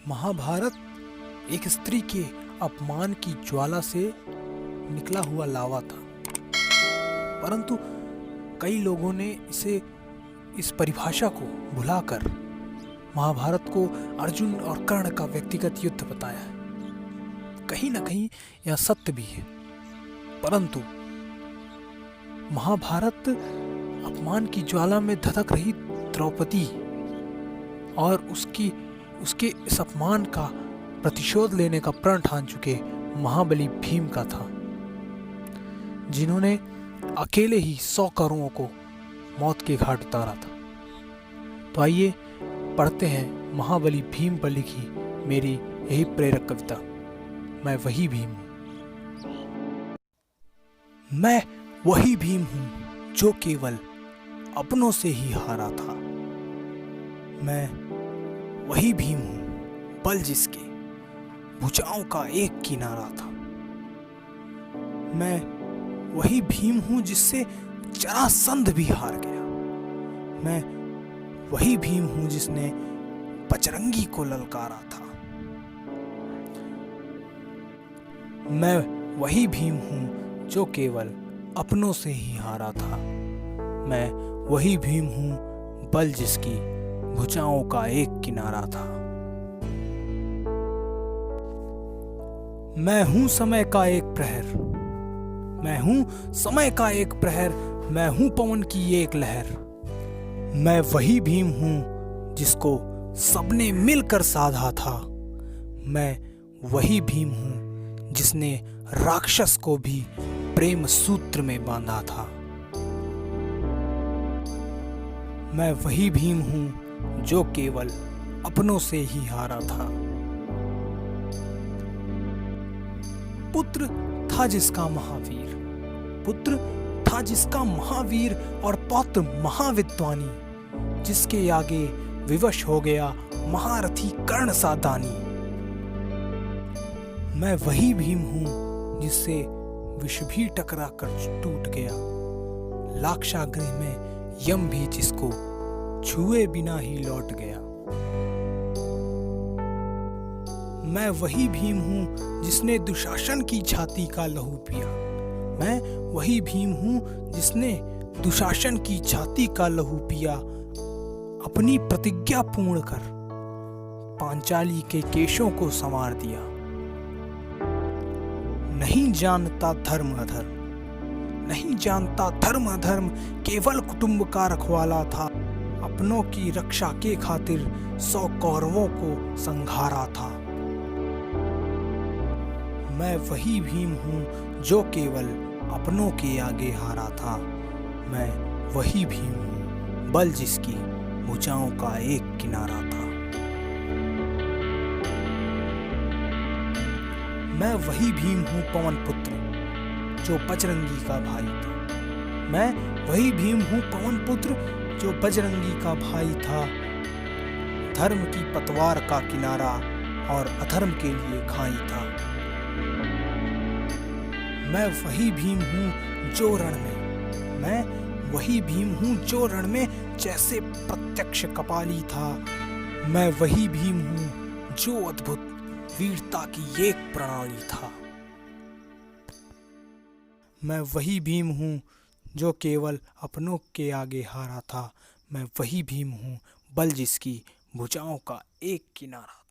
महाभारत एक स्त्री के अपमान की ज्वाला से निकला हुआ लावा था, परंतु कई लोगों ने इस परिभाषा को भुलाकर महाभारत को अर्जुन और कर्ण का व्यक्तिगत युद्ध बताया है। कहीं ना कहीं यह सत्य भी है, परंतु महाभारत अपमान की ज्वाला में धधक रही द्रौपदी और उसके इस अपमान का प्रतिशोध लेने का प्रण ठान चुके महाबली भीम का था, जिन्होंने अकेले ही 100 कौरवों को मौत के घाट उतारा था। तो आइए पढ़ते हैं महाबली भीम पर लिखी मेरी यही प्रेरक कविता, मैं वही भीम हूं। मैं वही भीम हूं जो केवल अपनों से ही हारा था। मैं वही भीम हूं बल जिसके भुजाओं का एक किनारा था। मैं वही भीम हूं जिससे जरासंध भी हार गया। मैं वही भीम हूं जिसने बजरंगी को ललकारा था। मैं वही भीम हूं जो केवल अपनों से ही हारा था। मैं वही भीम हूं बल जिसकी भुजाओं का एक किनारा था। मैं हूं समय का एक प्रहर, मैं हूं समय का एक प्रहर, मैं हूं पवन की एक लहर। मैं वही भीम हूं जिसको सबने मिलकर साधा था। मैं वही भीम हूं जिसने राक्षस को भी प्रेम सूत्र में बांधा था। मैं वही भीम हूं जो केवल अपनों से ही हारा था। पुत्र था जिसका महावीर, पुत्र था जिसका महावीर और पौत्र महाविद्वानी, जिसके आगे विवश हो गया महारथी कर्ण सा दानी। मैं वही भीम हूं जिससे विष भी टकरा कर टूट गया, लाक्षागृह में यम भी जिसको छुए बिना ही लौट गया। मैं वही भीम हूं जिसने दुशासन की छाती का लहू पिया। मैं वही भीम हूं जिसने दुशासन की छाती का लहू पिया, अपनी प्रतिज्ञा पूर्ण कर पांचाली के केशों को संवार दिया। नहीं जानता धर्म अधर्म, नहीं जानता धर्म अधर्म, केवल कुटुंब का रखवाला था। अपनों की रक्षा के खातिर 100 कौरवों को संघारा था। मैं वही भीम हूं जो केवल अपनों के आगे हारा था। मैं वही भीम हूं बल जिसकी भुजाओं का एक किनारा था। मैं वही भीम हूं पवन पुत्र जो बजरंगी का भाई था। मैं वही भीम हूं पवन पुत्र जो बजरंगी का भाई था। धर्म की पतवार का किनारा और अधर्म के लिए खाई था। मैं वही भीम हूं जो रण में, मैं वही भीम हूं जो रण में जैसे प्रत्यक्ष कपाली था। मैं वही भीम हूं जो अद्भुत वीरता की एक प्रणाली था। मैं वही भीम हूं जो केवल अपनों के आगे हारा था। मैं वही भीम हूं बल जिसकी भुजाओं का एक किनारा था।